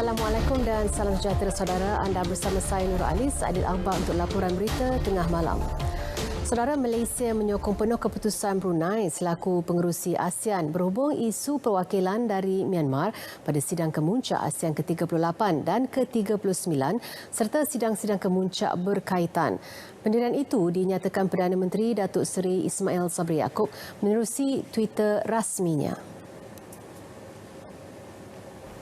Assalamualaikum dan salam sejahtera saudara. Anda bersama saya Nur Alis, Adil Akhbar untuk laporan berita tengah malam. Saudara, Malaysia menyokong penuh keputusan Brunei selaku pengerusi ASEAN berhubung isu perwakilan dari Myanmar pada sidang kemuncak ASEAN ke-38 dan ke-39 serta sidang-sidang kemuncak berkaitan. Pendirian itu dinyatakan Perdana Menteri Datuk Seri Ismail Sabri Yaakob menerusi Twitter rasminya.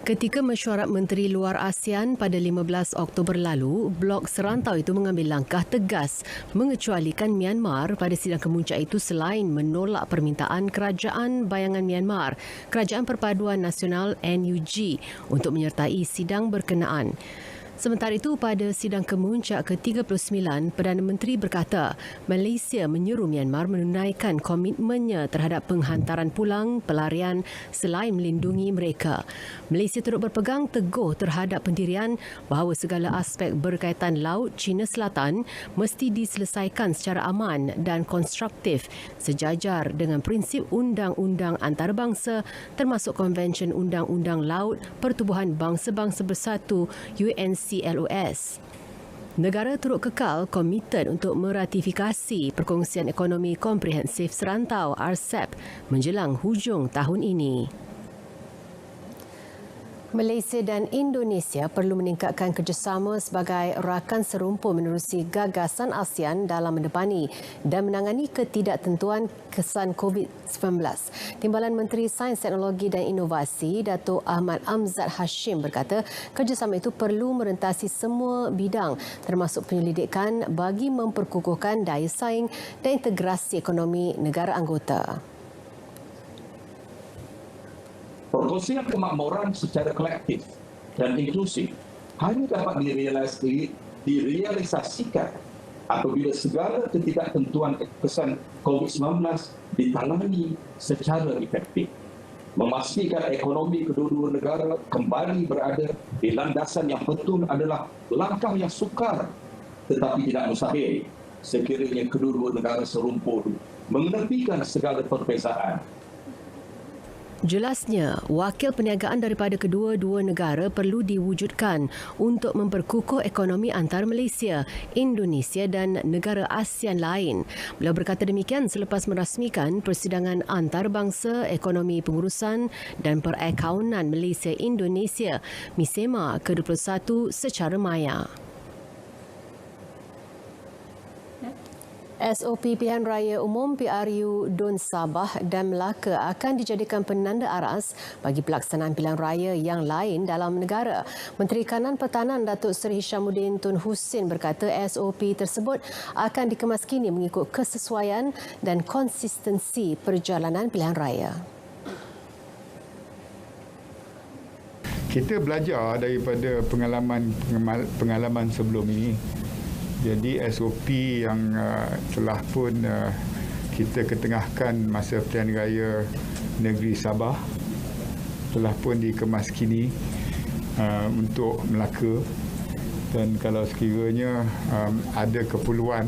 Ketika mesyuarat Menteri Luar ASEAN pada 15 Oktober lalu, blok serantau itu mengambil langkah tegas mengecualikan Myanmar pada sidang kemuncak itu selain menolak permintaan Kerajaan Bayangan Myanmar, Kerajaan Perpaduan Nasional NUG untuk menyertai sidang berkenaan. Sementara itu, pada sidang kemuncak ke-39, Perdana Menteri berkata Malaysia menyuruh Myanmar menunaikan komitmennya terhadap penghantaran pulang pelarian selain melindungi mereka. Malaysia turut berpegang teguh terhadap pendirian bahawa segala aspek berkaitan Laut Cina Selatan mesti diselesaikan secara aman dan konstruktif sejajar dengan prinsip undang-undang antarabangsa termasuk Konvensyen Undang-Undang Laut Pertubuhan Bangsa-Bangsa Bersatu UNCLOS. Negara turut kekal komited untuk meratifikasi Perkongsian Ekonomi Komprehensif Serantau RCEP menjelang hujung tahun ini. Malaysia dan Indonesia perlu meningkatkan kerjasama sebagai rakan serumpun menerusi gagasan ASEAN dalam mendepani dan menangani ketidaktentuan kesan COVID-19. Timbalan Menteri Sains, Teknologi dan Inovasi Datuk Ahmad Amzad Hashim berkata kerjasama itu perlu merentasi semua bidang termasuk penyelidikan bagi memperkukuhkan daya saing dan integrasi ekonomi negara anggota. Perkongsian kemakmuran secara kolektif dan inklusif hanya dapat direalisasikan apabila segala ketidaktentuan kesan COVID-19 ditangani secara efektif. Memastikan ekonomi kedua-dua negara kembali berada di landasan yang betul adalah langkah yang sukar tetapi tidak mustahil sekiranya kedua-dua negara serumpun mengenepikan segala perbezaan. Jelasnya, wakil perniagaan daripada kedua-dua negara perlu diwujudkan untuk memperkukuh ekonomi antar Malaysia, Indonesia dan negara ASEAN lain. Beliau berkata demikian selepas merasmikan Persidangan Antarabangsa Ekonomi Pengurusan dan Perakaunan Malaysia-Indonesia MISEMA ke-21 secara maya. SOP Pilihan Raya Umum PRU Dun Sabah dan Melaka akan dijadikan penanda aras bagi pelaksanaan pilihan raya yang lain dalam negara. Menteri Kanan Pertahanan Datuk Seri Hishamuddin Tun Hussein berkata SOP tersebut akan dikemaskini mengikut kesesuaian dan konsistensi perjalanan pilihan raya. Kita belajar daripada pengalaman sebelum ini. Jadi SOP yang telah pun kita ketengahkan masa pilihan raya negeri Sabah telah pun dikemaskini untuk Melaka, dan kalau sekiranya ada keperluan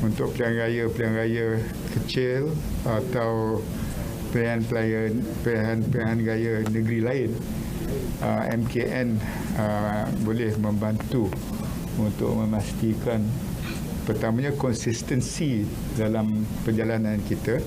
untuk pilihan raya kecil atau pilihan raya negeri lain, MKN boleh membantu untuk memastikan pertamanya konsistensi dalam perjalanan kita.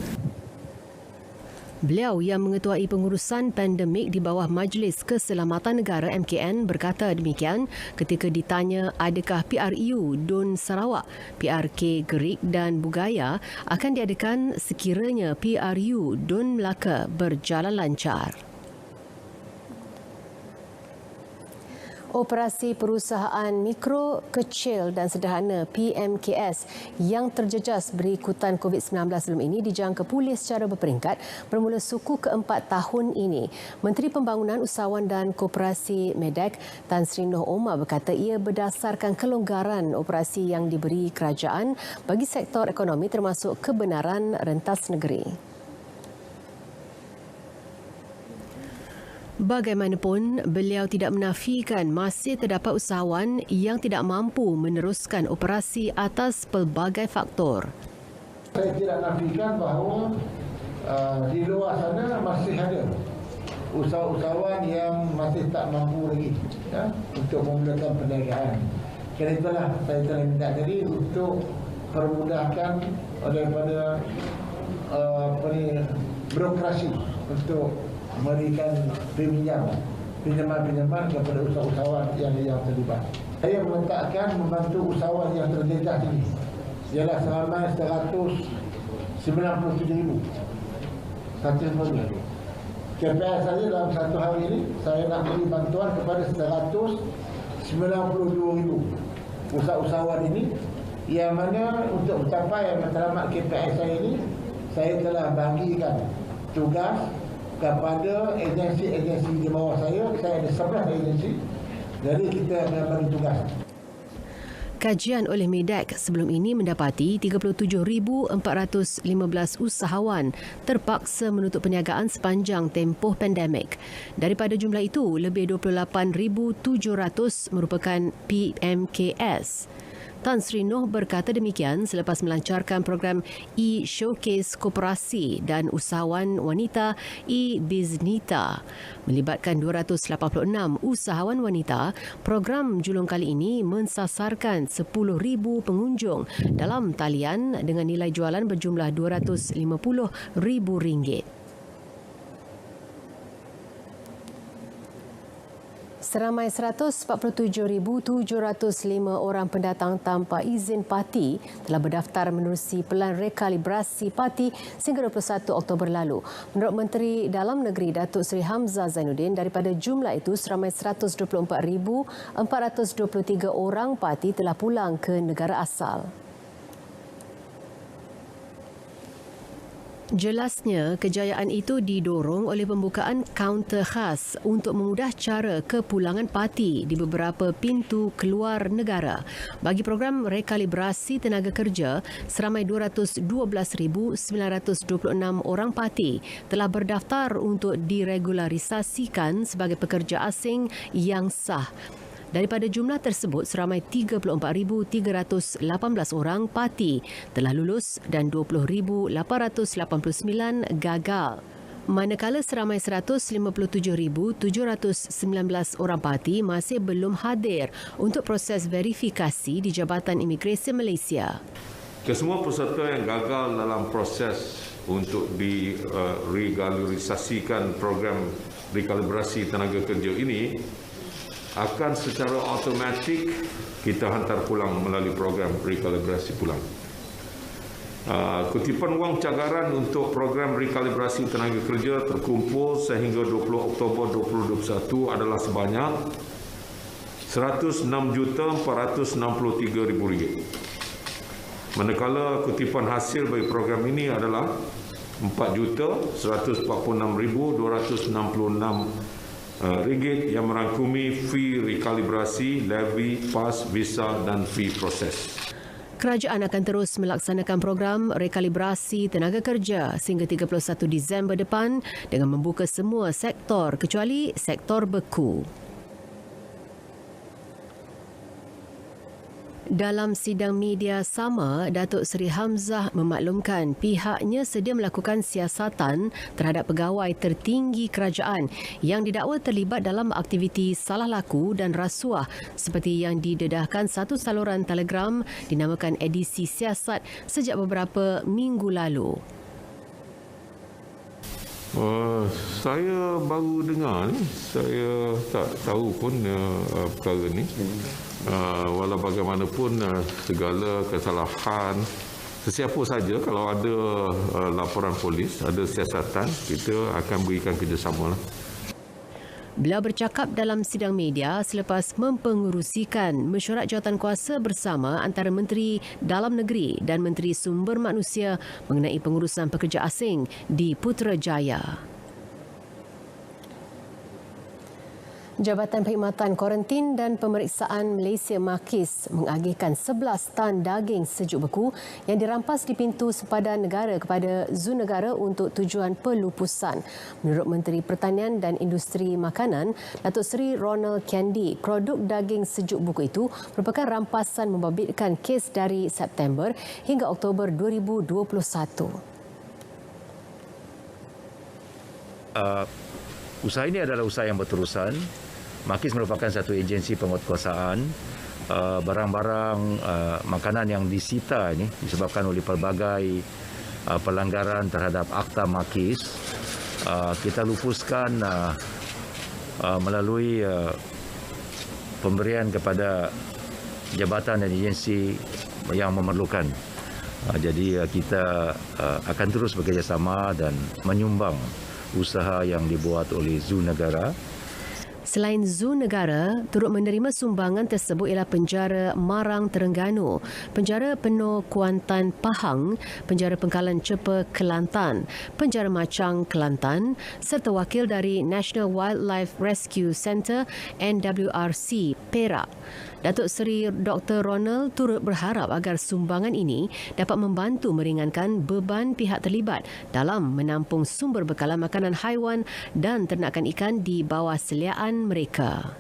Beliau yang mengetuai pengurusan pandemik di bawah Majlis Keselamatan Negara MKN berkata demikian ketika ditanya adakah PRU Dun Sarawak, PRK Gerik dan Bugaya akan diadakan sekiranya PRU Dun Melaka berjalan lancar. Operasi Perusahaan Mikro, Kecil dan Sederhana PMKS yang terjejas berikutan COVID-19 sebelum ini dijangka pulih secara berperingkat bermula suku keempat tahun ini. Menteri Pembangunan Usahawan dan Koperasi MEDEK Tan Sri Noh Omar berkata ia berdasarkan kelonggaran operasi yang diberi kerajaan bagi sektor ekonomi termasuk kebenaran rentas negeri. Bagaimanapun, beliau tidak menafikan masih terdapat usahawan yang tidak mampu meneruskan operasi atas pelbagai faktor. Saya tidak nafikan bahawa di luar sana masih ada usahawan yang masih tak mampu lagi ya, untuk memulakan perniagaan. Kerana itulah saya telah minta tadi untuk permudahkan daripada birokrasi untuk memberikan pinjaman kepada usahawan yang terlibat. Saya meletakkan membantu usahawan yang terdedah ini ialah seramai 197,000 satu bulan. KPI saya dalam satu hari ini saya nak beri bantuan kepada 192,000 usahawan ini, yang mana untuk mencapai matlamat KPI saya ini, saya telah bagikan tugas kepada agensi-agensi di bawah saya. Saya ada 11 agensi, jadi kita akan bagi tugas. Kajian oleh MEDAC sebelum ini mendapati 37,415 usahawan terpaksa menutup perniagaan sepanjang tempoh pandemik. Daripada jumlah itu, lebih 28,700 merupakan PMKS. Tan Sri Noh berkata demikian selepas melancarkan program e-Showcase Koperasi dan Usahawan Wanita e-Biznita. Melibatkan 286 usahawan wanita, program julung kali ini mensasarkan 10,000 pengunjung dalam talian dengan nilai jualan berjumlah RM250,000. Seramai 147,705 orang pendatang tanpa izin parti telah berdaftar menerusi Pelan Rekalibrasi Parti sehingga 21 Oktober lalu. Menurut Menteri Dalam Negeri Datuk Seri Hamzah Zainuddin, daripada jumlah itu seramai 124,423 orang parti telah pulang ke negara asal. Jelasnya, kejayaan itu didorong oleh pembukaan kaunter khas untuk memudah cara kepulangan parti di beberapa pintu keluar negara. Bagi program rekalibrasi tenaga kerja, seramai 212,926 orang parti telah berdaftar untuk diregularisasikan sebagai pekerja asing yang sah. Daripada jumlah tersebut, seramai 34,318 orang parti telah lulus dan 20,889 gagal. Manakala seramai 157,719 orang parti masih belum hadir untuk proses verifikasi di Jabatan Imigresen Malaysia. Kesemua peserta yang gagal dalam proses untuk diregularisasikan program rekalibrasi tenaga kerja ini akan secara automatik kita hantar pulang melalui program rekalibrasi pulang. Kutipan wang cagaran untuk program rekalibrasi tenaga kerja terkumpul sehingga 20 Oktober 2021 adalah sebanyak RM106,463,000. Manakala kutipan hasil bagi program ini adalah RM4,146,266 ringgit yang merangkumi fee rekalibrasi, levy, PAS, visa dan fee proses. Kerajaan akan terus melaksanakan program rekalibrasi tenaga kerja sehingga 31 Disember depan dengan membuka semua sektor kecuali sektor beku. Dalam sidang media sama, Datuk Seri Hamzah memaklumkan pihaknya sedia melakukan siasatan terhadap pegawai tertinggi kerajaan yang didakwa terlibat dalam aktiviti salah laku dan rasuah seperti yang didedahkan satu saluran telegram dinamakan edisi siasat sejak beberapa minggu lalu. Saya baru dengar ni, saya tak tahu pun perkara ni. Walau bagaimanapun segala kesalahan sesiapa saja, kalau ada laporan polis, ada siasatan, kita akan berikan kerjasama lah. Beliau bercakap dalam sidang media selepas mempengerusikan mesyuarat jawatankuasa bersama antara Menteri Dalam Negeri dan Menteri Sumber Manusia mengenai pengurusan pekerja asing di Putrajaya. Jabatan Perkhidmatan Kuarantin dan Pemeriksaan Malaysia MAKIS mengagihkan 11 tan daging sejuk beku yang dirampas di pintu sepadan negara kepada Zoo Negara untuk tujuan pelupusan. Menurut Menteri Pertanian dan Industri Makanan, Datuk Seri Ronald Kendi, produk daging sejuk beku itu merupakan rampasan membabitkan kes dari September hingga Oktober 2021. Usaha ini adalah usaha yang berterusan. Makis merupakan satu agensi penguatkuasaan. Barang-barang makanan yang disita ini disebabkan oleh pelbagai pelanggaran terhadap Akta Makis. Kita lupuskan melalui pemberian kepada jabatan dan agensi yang memerlukan. Jadi kita akan terus bekerjasama dan menyumbang usaha yang dibuat oleh Zoo Negara. Selain Zoo Negara, turut menerima sumbangan tersebut ialah Penjara Marang Terengganu, Penjara Penuh Kuantan Pahang, Penjara Pengkalan Cepa Kelantan, Penjara Macang Kelantan serta wakil dari National Wildlife Rescue Centre NWRC Perak. Datuk Seri Dr. Ronald turut berharap agar sumbangan ini dapat membantu meringankan beban pihak terlibat dalam menampung sumber bekalan makanan haiwan dan ternakan ikan di bawah seliaan mereka.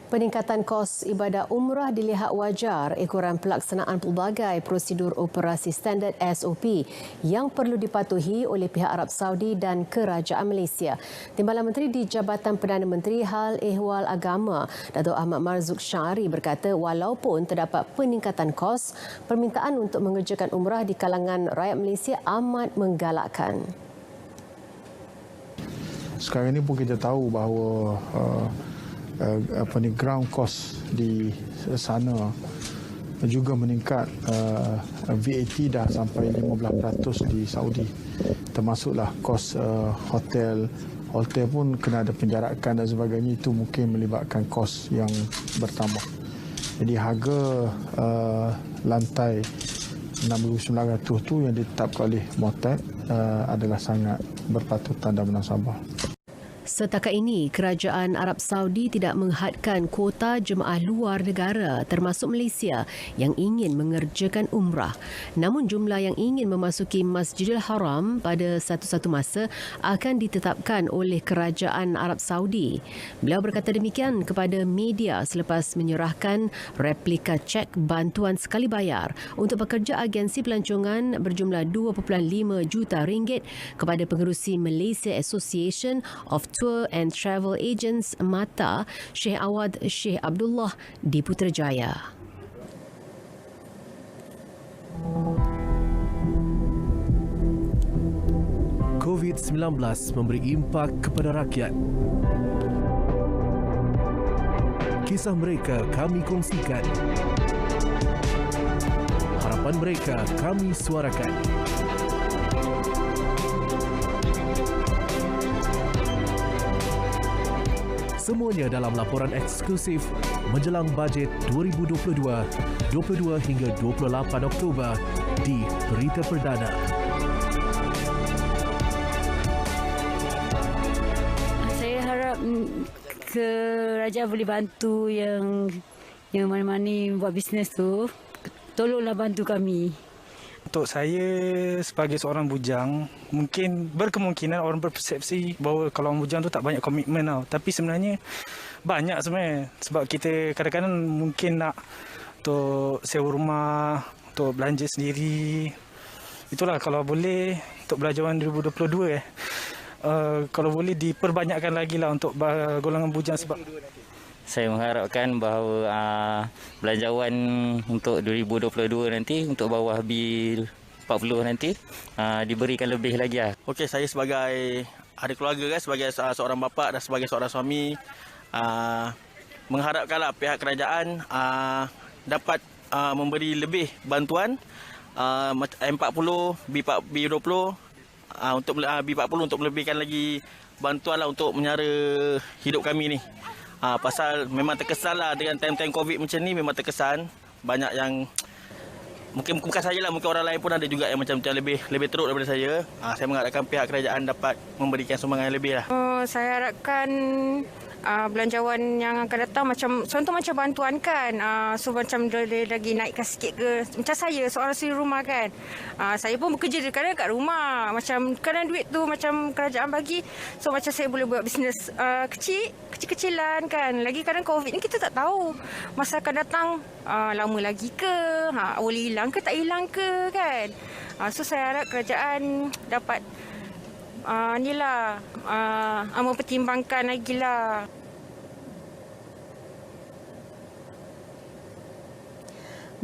Peningkatan kos ibadah umrah dilihat wajar ekoran pelaksanaan pelbagai prosedur operasi standard SOP yang perlu dipatuhi oleh pihak Arab Saudi dan Kerajaan Malaysia. Timbalan Menteri di Jabatan Perdana Menteri Hal Ehwal Agama, Datuk Ahmad Marzuk Syari berkata walaupun terdapat peningkatan kos, permintaan untuk mengerjakan umrah di kalangan rakyat Malaysia amat menggalakkan. Sekarang ini pun kita tahu bahawa ground cost di sana juga meningkat. VAT dah sampai 15% di Saudi, termasuklah kos hotel pun kena ada penjarakan dan sebagainya. Itu mungkin melibatkan kos yang bertambah. Jadi harga lantai 6,900 tu yang ditetapkan oleh Motet adalah sangat berpatutan dan menasabah. Setakat ini, Kerajaan Arab Saudi tidak menghadkan kuota jemaah luar negara termasuk Malaysia yang ingin mengerjakan umrah. Namun jumlah yang ingin memasuki Masjidil Haram pada satu-satu masa akan ditetapkan oleh Kerajaan Arab Saudi. Beliau berkata demikian kepada media selepas menyerahkan replika cek bantuan sekali bayar untuk pekerja agensi pelancongan berjumlah 2.5 juta ringgit kepada pengerusi Malaysia Association of Tour and Travel Agents MATA, Sheikh Awad Sheikh Abdullah di Putrajaya. COVID-19 memberi impak kepada rakyat. Kisah mereka kami kongsikan. Harapan mereka kami suarakan. Semuanya dalam laporan eksklusif menjelang bajet 2022 hingga 28 Oktober di Berita Perdana. Saya harap kerajaan boleh bantu yang mana-mana buat bisnes tu. Tolonglah bantu kami. Untuk saya sebagai seorang bujang, mungkin berkemungkinan orang berpersepsi bahawa kalau orang bujang tu tak banyak komitmen tau. Tapi sebenarnya banyak sebenarnya. Sebab kita kadang-kadang mungkin nak untuk sewa rumah, untuk belanja sendiri. Itulah kalau boleh untuk belanjawan 2022 kalau boleh diperbanyakkan lagi lah untuk golongan bujang. Sebab saya mengharapkan bahawa belanjawan untuk 2022 nanti untuk bawah bil 40 nanti diberikan lebih lagi lah. Okey, saya sebagai ahli keluarga kan, sebagai seorang bapa dan sebagai seorang suami mengharapkanlah pihak kerajaan dapat memberi lebih bantuan M40, B20 untuk B40 untuk melebihkan lagi bantuan lah untuk menyara hidup kami ni. Pasal memang terkesan lah dengan time-time COVID macam ni, memang terkesan banyak yang mungkin bukan saya lah, mungkin orang lain pun ada juga yang macam lebih teruk daripada saya. Saya mengharapkan pihak kerajaan dapat memberikan sumbangan yang lebih lah. Saya harapkan belanjawan yang akan datang contoh macam bantuan kan, so macam boleh lagi naikkan sikit ke. Macam saya seorang suri rumah kan, saya pun bekerja kadang kat rumah, macam kadang duit tu macam kerajaan bagi, so macam saya boleh buat bisnes kecil-kecilan kan. Lagi kadang COVID ni kita tak tahu masa akan datang lama lagi ke, boleh hilang ke tak hilang ke kan. So saya harap kerajaan dapat mempertimbangkan lagi lah.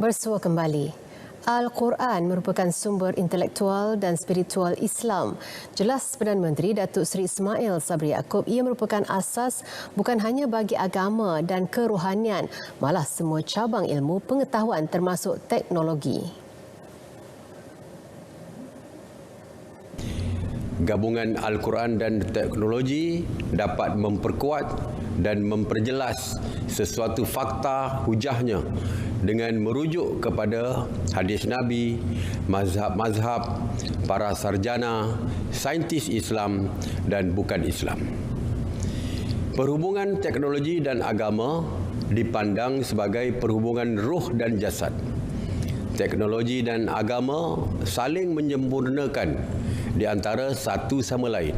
Bersua kembali. Al-Quran merupakan sumber intelektual dan spiritual Islam. Jelas Perdana Menteri Datuk Seri Ismail Sabri Yaakob, ia merupakan asas bukan hanya bagi agama dan kerohanian, malah semua cabang ilmu pengetahuan termasuk teknologi. Gabungan Al-Quran dan teknologi dapat memperkuat dan memperjelas sesuatu fakta hujahnya dengan merujuk kepada hadis Nabi, mazhab-mazhab, para sarjana, saintis Islam dan bukan Islam. Perhubungan teknologi dan agama dipandang sebagai perhubungan ruh dan jasad. Teknologi dan agama saling menyempurnakan di antara satu sama lain.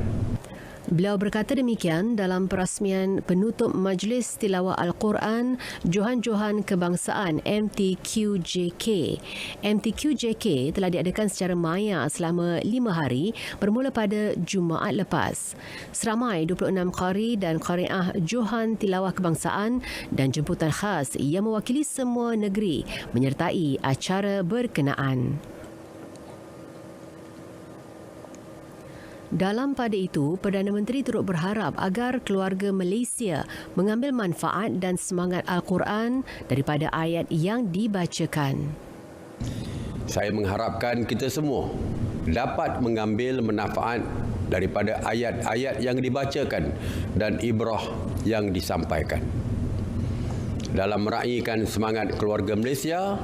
Beliau berkata demikian dalam perasmian penutup Majlis Tilawah Al-Quran Johan-Johan Kebangsaan MTQJK. MTQJK telah diadakan secara maya selama 5 hari bermula pada Jumaat lepas. Seramai 26 qari dan qari'ah Johan Tilawah Kebangsaan dan jemputan khas yang mewakili semua negeri menyertai acara berkenaan. Dalam pada itu, Perdana Menteri turut berharap agar keluarga Malaysia mengambil manfaat dan semangat Al-Quran daripada ayat yang dibacakan. Saya mengharapkan kita semua dapat mengambil manfaat daripada ayat-ayat yang dibacakan dan ibrah yang disampaikan. Dalam meraihkan semangat keluarga Malaysia,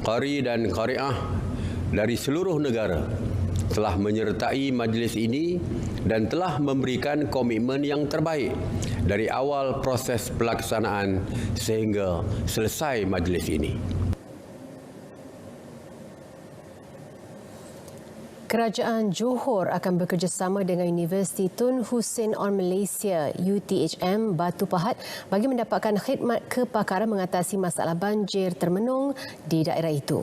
qari dan qari'ah dari seluruh negara telah menyertai majlis ini dan telah memberikan komitmen yang terbaik dari awal proses pelaksanaan sehingga selesai majlis ini. Kerajaan Johor akan bekerjasama dengan Universiti Tun Hussein On Malaysia UTHM Batu Pahat bagi mendapatkan khidmat kepakaran mengatasi masalah banjir termenung di daerah itu.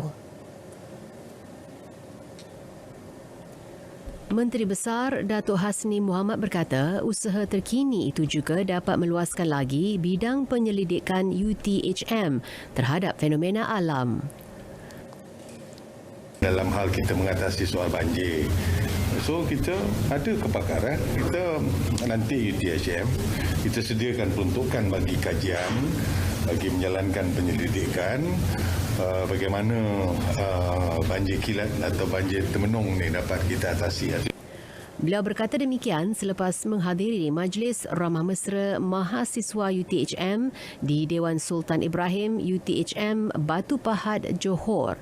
Menteri Besar Datuk Hasni Mohamad berkata usaha terkini itu juga dapat meluaskan lagi bidang penyelidikan UTHM terhadap fenomena alam. Dalam hal kita mengatasi soal banjir, so kita ada kepakaran, kita nanti UTHM, kita sediakan peruntukan bagi kajian, bagi menjalankan penyelidikan, bagaimana banjir kilat atau banjir termenung ni dapat kita atasi. Beliau berkata demikian selepas menghadiri Majlis Ramah Mesra Mahasiswa UTHM di Dewan Sultan Ibrahim UTHM Batu Pahat Johor.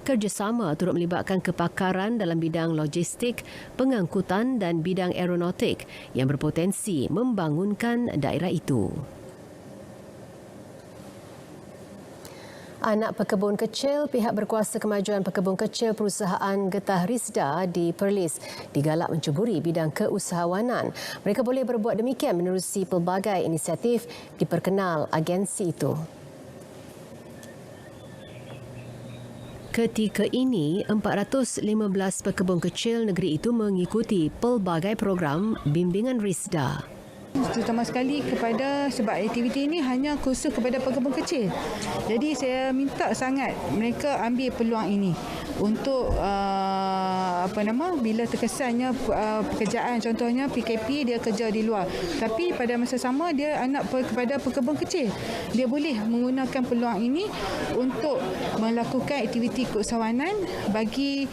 Kerjasama turut melibatkan kepakaran dalam bidang logistik, pengangkutan dan bidang aeronautik yang berpotensi membangunkan daerah itu. Anak pekebun kecil, pihak berkuasa kemajuan pekebun kecil perusahaan Getah Risda di Perlis digalak mencuburi bidang keusahawanan. Mereka boleh berbuat demikian menerusi pelbagai inisiatif diperkenal agensi itu. Ketika ini, 415 pekebun kecil negeri itu mengikuti pelbagai program bimbingan Risda. Terutama sekali kepada sebab aktiviti ini hanya khusus kepada pekebun kecil. Jadi saya minta sangat mereka ambil peluang ini untuk bila terkesannya pekerjaan contohnya PKP dia kerja di luar. Tapi pada masa sama dia anak kepada pekebun kecil. Dia boleh menggunakan peluang ini untuk melakukan aktiviti keusahawanan bagi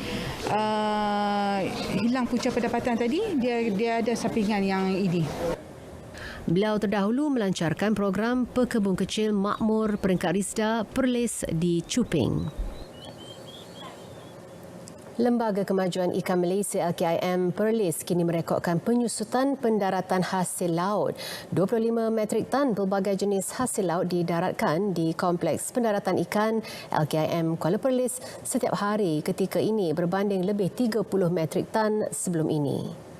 hilang punca pendapatan tadi. Dia ada sampingan yang ini. Beliau terdahulu melancarkan program Pekebun Kecil Makmur peringkat Risda Perlis di Cuping. Lembaga Kemajuan Ikan Malaysia LKIM Perlis kini merekodkan penyusutan pendaratan hasil laut. 25 metrik tan pelbagai jenis hasil laut didaratkan di Kompleks Pendaratan Ikan LKIM Kuala Perlis setiap hari ketika ini berbanding lebih 30 metrik tan sebelum ini.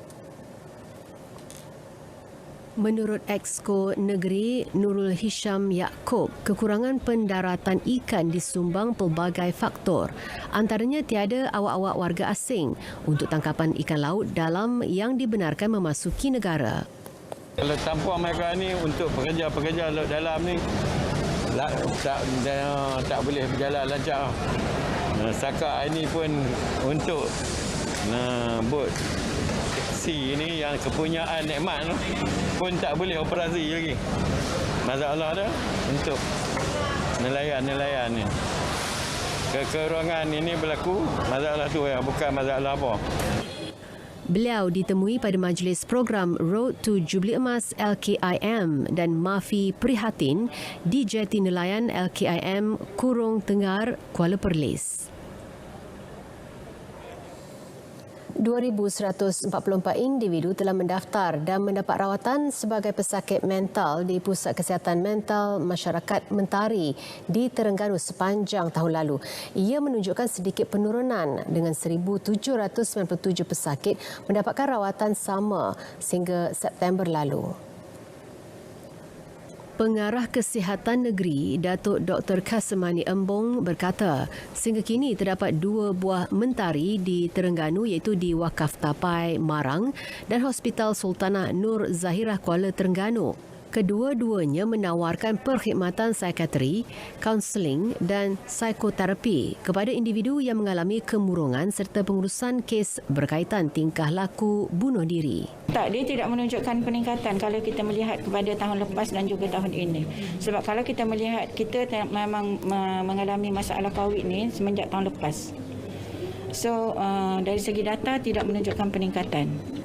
Menurut Exco Negeri Nurul Hisham Yaakob, kekurangan pendaratan ikan disumbang pelbagai faktor. Antaranya tiada awak-awak warga asing untuk tangkapan ikan laut dalam yang dibenarkan memasuki negara. Kalau tanpa mereka ni untuk pekerja-pekerja laut dalam ni tak boleh berjalan lancar. Setakat ini pun untuk bot si ini yang kepunyaan nikmat pun tak boleh operasi lagi. Masalah dah untuk nelayan-nelayan ni. Kekurangan ini berlaku, masalah tu ya, bukan masalah apa. Beliau ditemui pada majlis program Road to Jubli Emas LKIM dan Mafi Prihatin di Jeti Nelayan LKIM Kurung Tengar, Kuala Perlis. 2,144 individu telah mendaftar dan mendapat rawatan sebagai pesakit mental di Pusat Kesihatan Mental Masyarakat Mentari di Terengganu sepanjang tahun lalu. Ia menunjukkan sedikit penurunan dengan 1,797 pesakit mendapatkan rawatan sama sehingga September lalu. Pengarah Kesihatan Negeri, Datuk Dr. Kasemani Embong berkata, sehingga kini terdapat 2 buah mentari di Terengganu iaitu di Wakaf Tapai, Marang dan Hospital Sultanah Nur Zahirah, Kuala Terengganu. Kedua-duanya menawarkan perkhidmatan psikiatri, kaunseling dan psikoterapi kepada individu yang mengalami kemurungan serta pengurusan kes berkaitan tingkah laku bunuh diri. Tak, dia tidak menunjukkan peningkatan kalau kita melihat kepada tahun lepas dan juga tahun ini. Sebab kalau kita melihat, kita memang mengalami masalah COVID ni semenjak tahun lepas. So, dari segi data tidak menunjukkan peningkatan.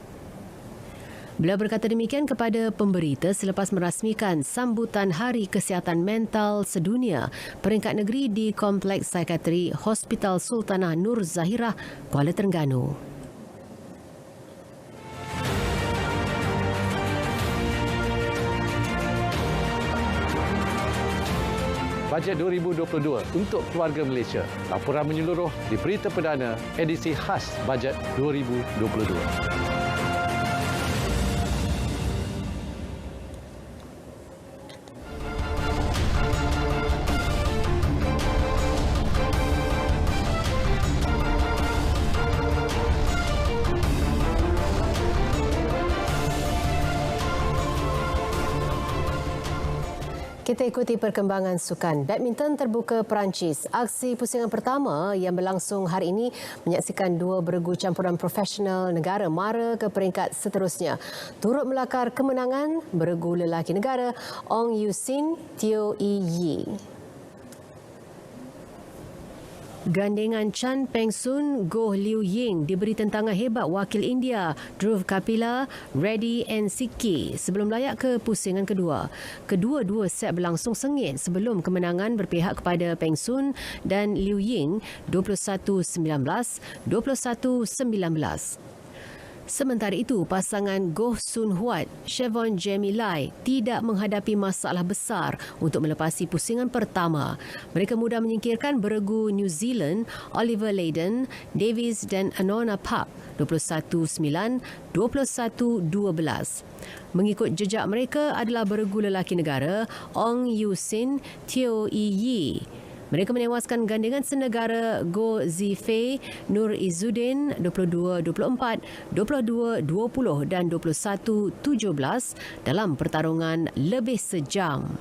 Beliau berkata demikian kepada pemberita selepas merasmikan sambutan Hari Kesihatan Mental Sedunia peringkat negeri di Kompleks Psikiatri Hospital Sultanah Nur Zahirah, Kuala Terengganu. Bajet 2022 untuk keluarga Malaysia. Laporan menyeluruh di Berita Perdana edisi khas Bajet 2022. Kita ikuti perkembangan sukan. Badminton terbuka Perancis. Aksi pusingan pertama yang berlangsung hari ini menyaksikan 2 beregu campuran profesional negara mara ke peringkat seterusnya. Turut melakar kemenangan beregu lelaki negara Ong Yu Sin, Teo Ee Yi. Gandengan Chan Peng Sun, Goh Liu Ying diberi tentangan hebat wakil India Dhruv Kapila, Reddy N.Sikki sebelum layak ke pusingan kedua. Kedua-dua set berlangsung sengit sebelum kemenangan berpihak kepada Peng Sun dan Liu Ying 21-19, 21-19. Sementara itu, pasangan Goh Sun Huat, Chevon Jamie Lai tidak menghadapi masalah besar untuk melepasi pusingan pertama. Mereka mudah menyingkirkan beregu New Zealand, Oliver Leyden, Davis dan Anona Park 21-9, 21-12. Mengikut jejak mereka adalah beregu lelaki negara Ong Yu Sin, Teo Ee Yi. Mereka menewaskan gandengan senegara Goh Zifei, Nur Izzuddin 22-24, 22-20 dan 21-17 dalam pertarungan lebih sejam.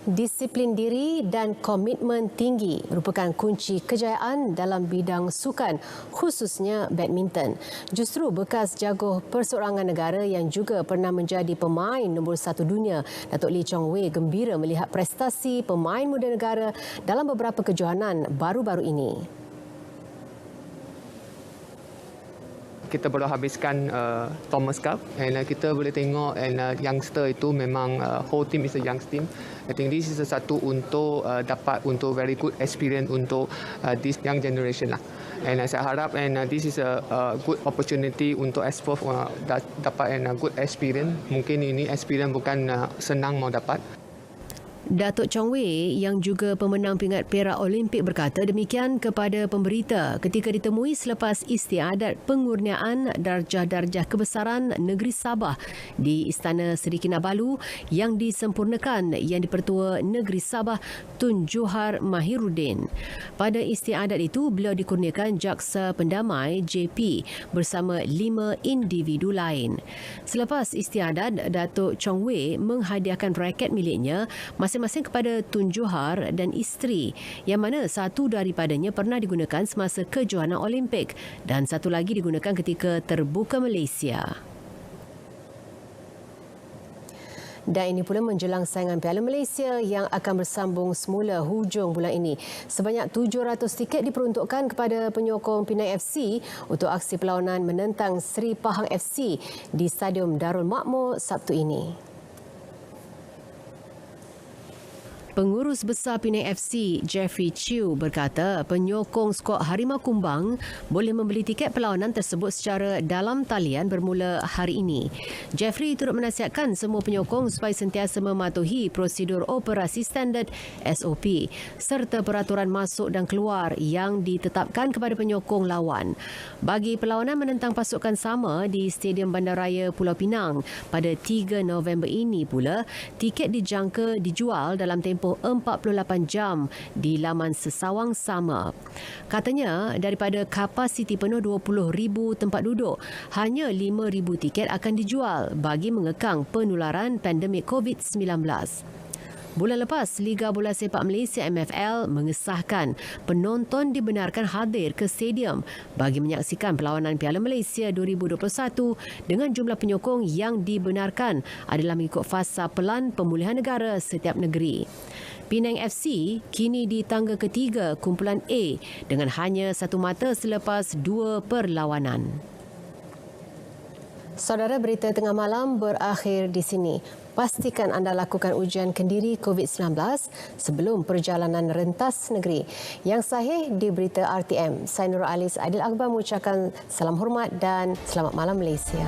Disiplin diri dan komitmen tinggi merupakan kunci kejayaan dalam bidang sukan, khususnya badminton. Justru bekas jago perseorangan negara yang juga pernah menjadi pemain nombor 1 dunia, Datuk Lee Chong Wei gembira melihat prestasi pemain muda negara dalam beberapa kejohanan baru-baru ini. Kita baru habiskan Thomas Cup and kita boleh tengok youngster itu memang whole team is a young team. I think this is satu untuk dapat untuk very good experience untuk this young generation lah. And saya harap this is a good opportunity untuk expose dapat good experience. Mungkin ini experience bukan senang mau dapat. Datuk Chong Wei yang juga pemenang pingat perak Olimpik berkata demikian kepada pemberita ketika ditemui selepas istiadat pengurniaan darjah-darjah kebesaran negeri Sabah di Istana Seri Kinabalu yang disempurnakan Yang di-Pertua Negeri Sabah Tun Johar Mahiruddin. Pada istiadat itu, beliau dikurniakan Jaksa Pendamai JP bersama 5 individu lain. Selepas istiadat, Datuk Chong Wei menghadiahkan raket miliknya masing-masing kepada Tun Johar dan isteri, yang mana satu daripadanya pernah digunakan semasa kejohanan Olimpik dan satu lagi digunakan ketika terbuka Malaysia. Dan ini pula menjelang saingan Piala Malaysia yang akan bersambung semula hujung bulan ini. Sebanyak 700 tiket diperuntukkan kepada penyokong Penang FC untuk aksi perlawanan menentang Seri Pahang FC di Stadium Darul Makmur Sabtu ini. Pengurus Besar Penang FC, Jeffrey Chew berkata penyokong skuad Harimau Kumbang boleh membeli tiket perlawanan tersebut secara dalam talian bermula hari ini. Jeffrey turut menasihatkan semua penyokong supaya sentiasa mematuhi prosedur operasi standard SOP serta peraturan masuk dan keluar yang ditetapkan kepada penyokong lawan. Bagi perlawanan menentang pasukan sama di Stadium Bandaraya Pulau Pinang pada 3 November ini pula, tiket dijangka dijual dalam tempoh 48 jam di laman sesawang sama. Katanya daripada kapasiti penuh 20,000 tempat duduk, hanya 5,000 tiket akan dijual bagi mengekang penularan pandemik COVID-19. Bulan lepas, Liga Bola Sepak Malaysia MFL mengesahkan penonton dibenarkan hadir ke stadium bagi menyaksikan perlawanan Piala Malaysia 2021 dengan jumlah penyokong yang dibenarkan adalah mengikut fasa pelan pemulihan negara setiap negeri. Penang FC kini di tangga ketiga kumpulan A dengan hanya satu mata selepas 2 perlawanan. Saudara, berita tengah malam berakhir di sini. Pastikan anda lakukan ujian kendiri COVID-19 sebelum perjalanan rentas negeri. Yang sahih di berita RTM. Saya Nur Alis Aidil Akbar mengucapkan salam hormat dan selamat malam Malaysia.